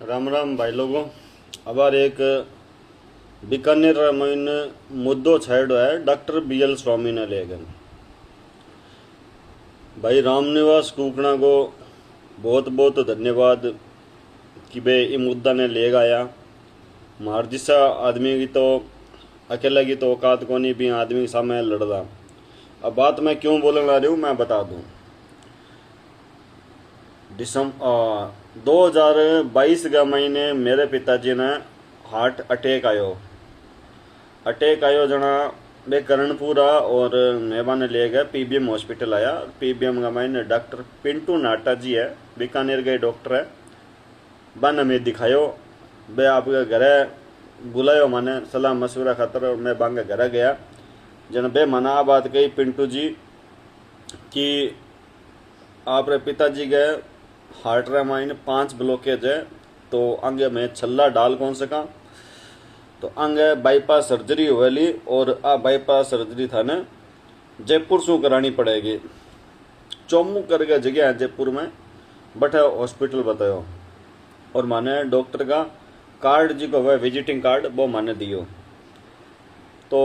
राम राम भाई लोगों। अबार एक बीकानेर में मुद्दो छेड़ो है डॉक्टर BL स्वामी ने लेकर। भाई रामनिवास कुकना को बहुत बहुत धन्यवाद कि बे ये मुद्दा ने ले आया। मार जिसा आदमी की तो अकेला की तो औकात को नहीं भी आदमी के सामने लड़दा। अब बात मैं क्यों बोलने ला रही हूँ मैं बता दूँ। दिसंबर 2022 का महीने मेरे पिताजी ने हार्ट अटैक आयो जना बे करणपुरा और मेहमान ले गए PBM हॉस्पिटल आया। PBM का मायने डॉक्टर पिंटू नाटा जी है, बीकानेर के डॉक्टर है। बन में दिखायो बे आपके घरे बुलायो माने सलाह मशवरा खातर और मैं बांगे घरे गया। जन बे मना आ बात कही पिंटू जी कि आपरे पिताजी के हार्ट रे मायने 5 ब्लॉकेज है तो आगे मैं छल्ला डाल कौन सका तो आगे बाईपास सर्जरी होली और आ बाईपास सर्जरी थाने जयपुर से करानी पड़ेगी। चौमू करके जगह है जयपुर में बट हॉस्पिटल बतायो और माने डॉक्टर का कार्ड जी को वह विजिटिंग कार्ड वो माने दियो। तो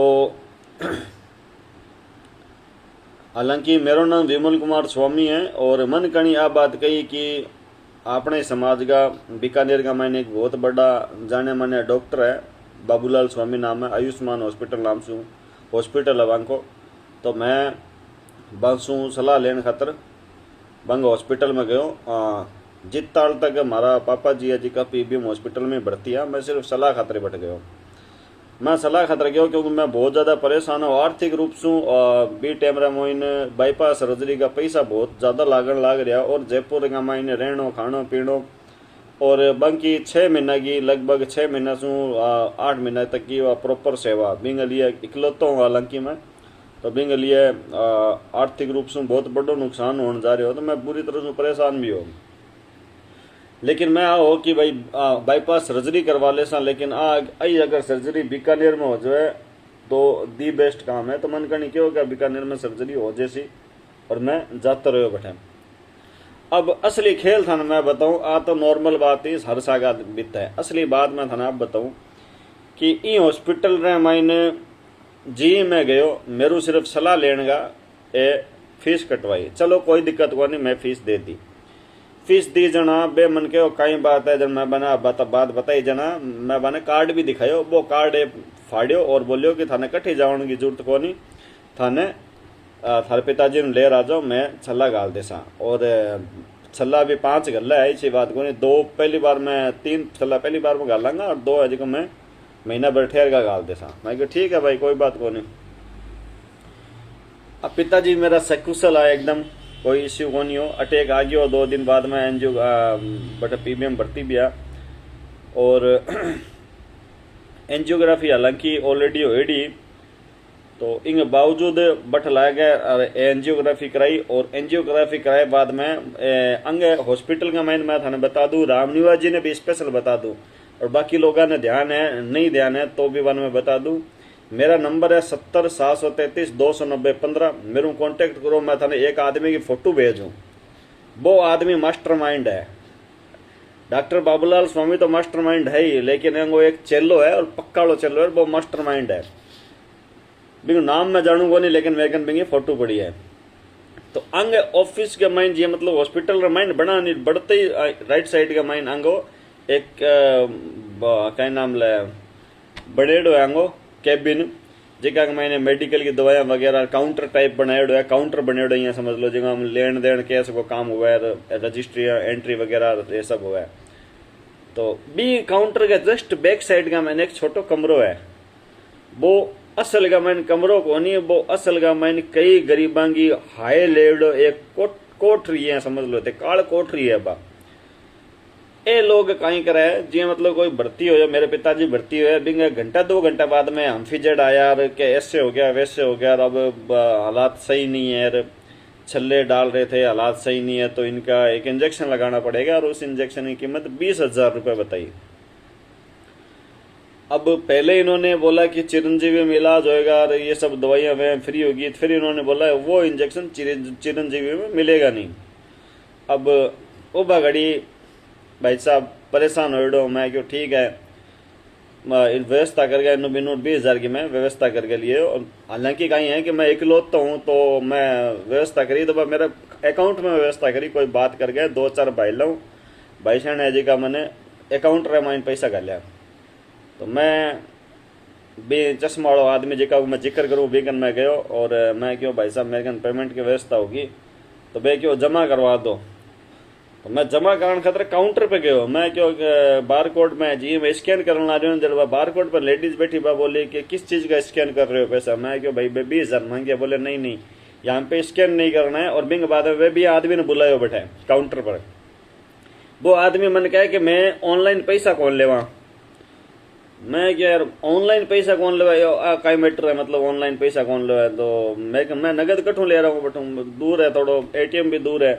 हालांकि मेरा नाम विमल कुमार स्वामी है और मन कणी आ बात कही कि अपने समाज का बीकानेर का मैंने एक बहुत बड़ा जाने माने डॉक्टर है, बाबूलाल स्वामी नाम है, आयुष्मान हॉस्पिटल नाम से हॉस्पिटल है बांको। तो मैं बांसू सलाह लेने खातर बंग हॉस्पिटल में गयो। जित ताल तक हमारा पापा जी है जी का PBM हॉस्पिटल में भर्ती है, मैं सिर्फ सलाह खातर बैठ गयो। मैं सलाह खतर गया क्योंकि मैं बहुत ज़्यादा परेशान हूँ आर्थिक रूप से। बी टाइम रे मोइन बाईपास सर्जरी का पैसा बहुत ज़्यादा लागण लाग रहा और जयपुर का मायने रहनो खानो पीनो और बाकी 6 महीना की लगभग 6 महीना से 8 महीना तक की प्रॉपर सेवा बिंग लिए इकलौता हूँ। हालांकि मैं तो बिंग लिए आर्थिक रूप से बहुत बड़ो नुकसान होने जा रहे हो तो मैं बुरी तरह से परेशान भी हूँ। लेकिन मैं हो कि भाई बाईपास सर्जरी करवा ले सा, लेकिन आई अगर सर्जरी बीकानेर में हो जाए तो दी बेस्ट काम है। तो मन करनी क्यों क्या बीकानेर में सर्जरी हो जैसी और मैं जाता रहो बैठे। अब असली खेल था ना मैं बताऊं, आ तो नॉर्मल बात ही हर सागा बीतता है। असली बात मैं था ना आप बताऊं कि ई हॉस्पिटल रे मायने जी मैं गयो मेरू सिर्फ सलाह लेने का ए फीस कटवाई। चलो कोई दिक्कत को नहीं, मैं फीस दे दी। फीस दी जना बे मन के कई बात है जब मैं बना बात बताई जना मैं बने कार्ड भी दिखायो। वो कार्ड फाड़ियो और बोलियो कि थाने कट्ठी जाने की जरूरत को नहीं, थाने थारे पिताजी ने ले आ जाओ मैं छल्ला गाल दे सा। और छल्ला भी 5 गल्ला है, ऐसी बात को नहीं। 2 पहली बार मैं 3 छल्ला पहली बार में गालांगा और 2 है जो मैं महीना भर ठहर का गाल दे सा। मैं ठीक है भाई कोई बात को नहीं। अब पिताजी मेरा सकुशल आया एकदम, कोई इश्यू को नहीं हो। अटैक आ गया 2 दिन बाद में एनजीओ बट PBM भर्ती भी आ और एंजियोग्राफी हालांकि ऑलरेडी होएडी तो इन बावजूद बट लाया गया एंजियोग्राफी कराई और एंजियोग्राफी कराए बाद में अंग हॉस्पिटल का मैं थाने बता दूं, रामनिवास जी ने भी स्पेशल बता दूं और बाकी लोगों ने ध्यान है नहीं ध्यान है तो भी वन में बता दूं। मेरा नंबर है 70 733 290 15। मेरे कांटेक्ट करो, मैं थाने एक आदमी की फोटो भेजूं। वो आदमी मास्टरमाइंड है। डॉक्टर बाबूलाल स्वामी तो मास्टरमाइंड है ही, लेकिन वो एक चेलो है और पक्का चेलो है, वो मास्टरमाइंड है। बिंग नाम मैं जानूंगा नहीं लेकिन वेगन बिंग फोटो पड़ी है। तो अंग ऑफिस के माइंड ये मतलब हॉस्पिटल का माइंड बना नहीं बढ़ते ही राइट साइड का माइंड अंगो एक क्या नाम ले बड़ेडो है अंगो कैबिन जिका मैंने मेडिकल की दवाइयाँ वगैरह काउंटर टाइप बनाएड़ो है। काउंटर बनेड़ो यहाँ समझ लो जगह हम लेन देन कैसे को काम हुआ है, रजिस्ट्री एंट्री वगैरह ये सब हुआ है। तो बी काउंटर के जस्ट बैक साइड का मैंने एक छोटो कमरो है। वो असल का मैंने कमरों को नहीं, वो असल का मैंने कई गरीबां की हाई लेवल एक कोठरी है समझ लो, काल कोठरी है बा। ए लोग कहीं करे जी मतलब कोई भर्ती हो जाए, मेरे पिताजी भर्ती हुए बिंग घंटा 2 घंटा बाद में हम फिजेड आया यार कि ऐसे हो गया वैसे हो गया, अब हालात सही नहीं है यार, छल्ले डाल रहे थे हालात सही नहीं है तो इनका एक इंजेक्शन लगाना पड़ेगा और उस इंजेक्शन की कीमत 20,000 रुपये बताई। अब पहले इन्होंने बोला कि चिरंजीवी में इलाज होएगा और ये सब दवाइयाँ वह फ्री होगी, फिर इन्होंने बोला वो इंजेक्शन चिरंजीवी में मिलेगा नहीं। अब वो घड़ी भाई साहब परेशान हो। मैं क्यों ठीक है व्यवस्था करके इन भी नोट 20,000 की मैं व्यवस्था करके लिए। और हालांकि कहीं है कि मैं इकलौता हूँ तो मैं व्यवस्था करी तो मेरे अकाउंट में व्यवस्था करी, कोई बात कर गए 2-4 भाई लाऊँ भाई शरण है जी का मैंने अकाउंट रे माइन पैसा कर लिया। तो मैं बे चश्मा वाला आदमी जिका मैं जिक्र करूँ बेगन में गयो और मैं क्यों भाई साहब मेरे कन पेमेंट की व्यवस्था होगी तो बे क्यों जमा करवा दो। तो मैं जमा कराने खातर काउंटर पे गयो। मैं क्यों बार कोड में जी मैं स्कैन करने ला रही हूँ, जब बार कोड पर लेडीज बैठी बा बोली कि किस चीज़ का स्कैन कर रहे हो पैसा। मैं क्यों भाई 20,000 मांगे। बोले नहीं नहीं यहाँ पे स्कैन नहीं करना है। और बिंग बाद में वे भी आदमी ने बुलायो बैठे काउंटर पर। वो आदमी मैंने कहा कि मैं ऑनलाइन पैसा कौन लेवा। मैं क्या यार ऑनलाइन पैसा कौन लेवा कई मैटर है, मतलब ऑनलाइन पैसा कौन लेवा। तो मैं नगद कठू ले रहा हूँ बटू दूर है थोड़ो, एटीएम भी दूर है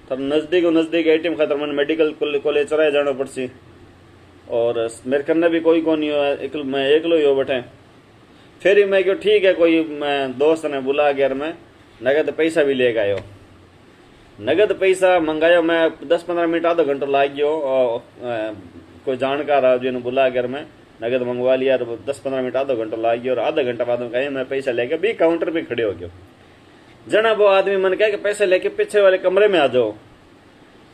थोड़ा नजदीक एटीएम खातर मैंने मेडिकल कॉलेज चराए जाना पड़सी और मेरे कन्ने भी कोई कौन हो मैं एकलो ही हो बैठे। फिर ही मैं क्यों ठीक है कोई मैं दोस्त ने बुला गया मैं नगद पैसा भी लेके आयो। नगद पैसा मंगाया मैं 10-15 मिनट आधा घंटा लाग गयो। कोई जानकार आ जिन्होंने बुला गया मैं नगद मंगवा लिया। 10-15 मिनट आधा घंटा लाग गया और आधा घंटा बाद में कहे मैं पैसा लेके भी काउंटर पे खड़े हो गयो। जना वो आदमी मन कहा कि पैसे लेके पीछे वाले कमरे में आ जाओ।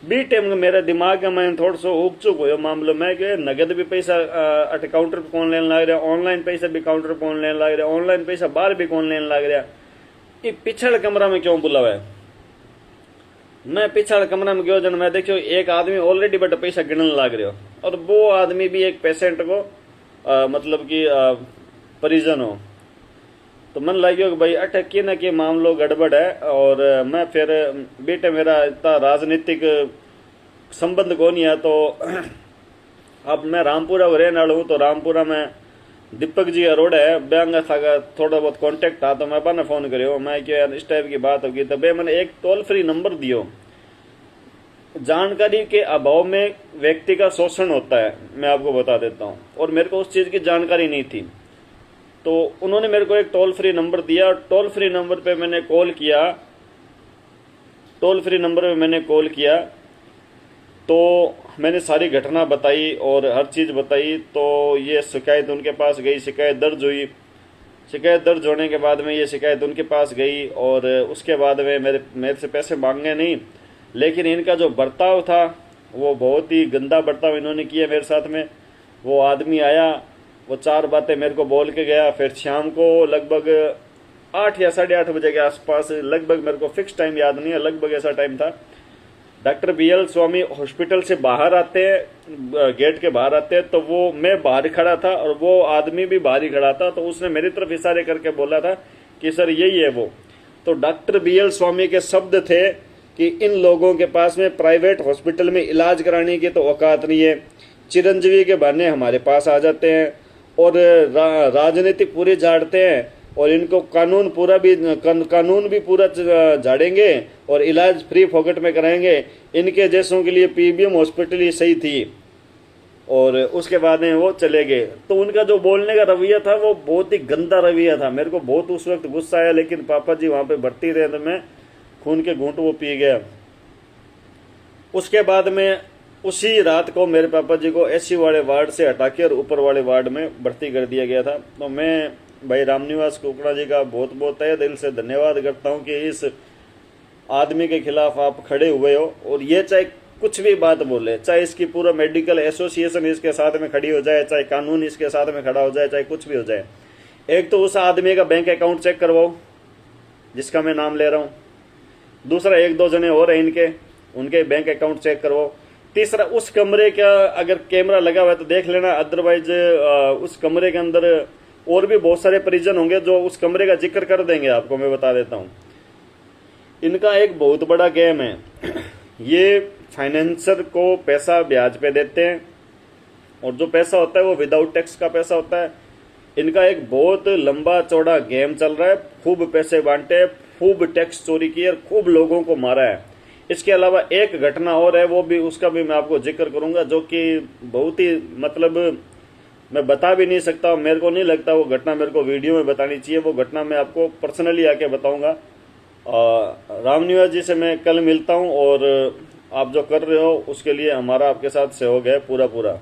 बी टाइम मेरे दिमाग में मैं थोड़ा सा उपचुक हो मामलो में कि नगद भी पैसा अट काउंटर पे कौन लेने लग रहा, ऑनलाइन पैसा भी काउंटर पे कौन लेने लग रहा, ऑनलाइन पैसा बाहर भी कौन लेने लग रहा, ये पिछड़ कमरा में क्यों बुलावा है। मैं पिछड़ कमरा में गयो जन मैं देखियो एक आदमी ऑलरेडी बट पैसा गिनने लग रहा और वो आदमी भी एक पेशेंट को मतलब कि परिजन हो। तो मन लगे कि भाई अटके न के मामलो गड़बड़ है। और मैं फिर बेटे मेरा इतना राजनीतिक संबंध को नहीं है तो अब मैं रामपुरा रहने वाला हूँ। तो रामपुरा में दीपक जी अरोड़ा है बैंगा था थोड़ा बहुत कांटेक्ट था तो मैं बने फोन करियो। मैं क्या यार इस टाइप की बात होगी तो भाई मैंने एक टोल फ्री नंबर दियो। जानकारी के अभाव में व्यक्ति का शोषण होता है मैं आपको बता देता हूँ और मेरे को उस चीज की जानकारी नहीं थी। तो उन्होंने मेरे को एक टोल फ्री नंबर दिया। टोल फ्री नंबर पे मैंने कॉल किया। टोल फ्री नंबर पे मैंने कॉल किया तो मैंने सारी घटना बताई और हर चीज़ बताई। तो ये शिकायत उनके पास गई, शिकायत दर्ज हुई। शिकायत दर्ज होने के बाद में ये शिकायत उनके पास गई और उसके बाद में मेरे से पैसे मांगे नहीं, लेकिन इनका जो बर्ताव था वो बहुत ही गंदा बर्ताव इन्होंने किया मेरे साथ में। वो आदमी आया, वो 4 बातें मेरे को बोल के गया। फिर शाम को लगभग 8 या 8:30 बजे के आसपास, लगभग मेरे को फिक्स टाइम याद नहीं है, लगभग ऐसा टाइम था, डॉक्टर BL स्वामी हॉस्पिटल से बाहर आते हैं, गेट के बाहर आते हैं। तो वो मैं बाहर खड़ा था और वो आदमी भी बाहर ही खड़ा था। तो उसने मेरी तरफ इशारे करके बोला था कि सर यही है वो। तो डॉक्टर BL स्वामी के शब्द थे कि इन लोगों के पास में प्राइवेट हॉस्पिटल में इलाज कराने की तो औकात नहीं है, चिरंजीवी के बहाने हमारे पास आ जाते हैं और राजनीति पूरी झाड़ते हैं और इनको कानून भी पूरा झाड़ेंगे और इलाज फ्री फोकट में कराएंगे। इनके जैसों के लिए PBM हॉस्पिटल ही सही थी। और उसके बाद में वो चले गए। तो उनका जो बोलने का रवैया था वो बहुत ही गंदा रवैया था। मेरे को बहुत उस वक्त गुस्सा आया, लेकिन पापा जी वहाँ पे भर्ती रहे तो मैं खून के घूंट वो पी गया। उसके बाद में उसी रात को मेरे पापा जी को SC वाले वार्ड से हटा के और ऊपर वाले वार्ड में भर्ती कर दिया गया था। तो मैं भाई रामनिवास कुकड़ा जी का बहुत बहुत तहे दिल से धन्यवाद करता हूँ कि इस आदमी के खिलाफ आप खड़े हुए हो। और ये चाहे कुछ भी बात बोले, चाहे इसकी पूरा मेडिकल एसोसिएशन इसके साथ में खड़ी हो जाए, चाहे कानून इसके साथ में खड़ा हो जाए, चाहे कुछ भी हो जाए, एक तो उस आदमी का बैंक अकाउंट चेक करवाओ जिसका मैं नाम ले रहा हूँ। दूसरा 1-2 जने और हैं इनके, उनके बैंक अकाउंट चेक करवाओ। तीसरा उस कमरे का अगर कैमरा लगा हुआ है तो देख लेना, अदरवाइज उस कमरे के अंदर और भी बहुत सारे परिजन होंगे जो उस कमरे का जिक्र कर देंगे आपको। मैं बता देता हूँ, इनका एक बहुत बड़ा गेम है। ये फाइनेंसर को पैसा ब्याज पे देते हैं और जो पैसा होता है वो विदाउट टैक्स का पैसा होता है। इनका एक बहुत लंबा चौड़ा गेम चल रहा है। खूब पैसे बांटे, खूब टैक्स चोरी किए और खूब लोगों को मारा है। इसके अलावा एक घटना और है, वो भी उसका भी मैं आपको जिक्र करूंगा, जो कि बहुत ही मतलब मैं बता भी नहीं सकता। मेरे को नहीं लगता वो घटना मेरे को वीडियो में बतानी चाहिए। वो घटना मैं आपको पर्सनली आके बताऊंगा। रामनिवास जी से मैं कल मिलता हूं और आप जो कर रहे हो उसके लिए हमारा आपके साथ सहयोग है पूरा पूरा।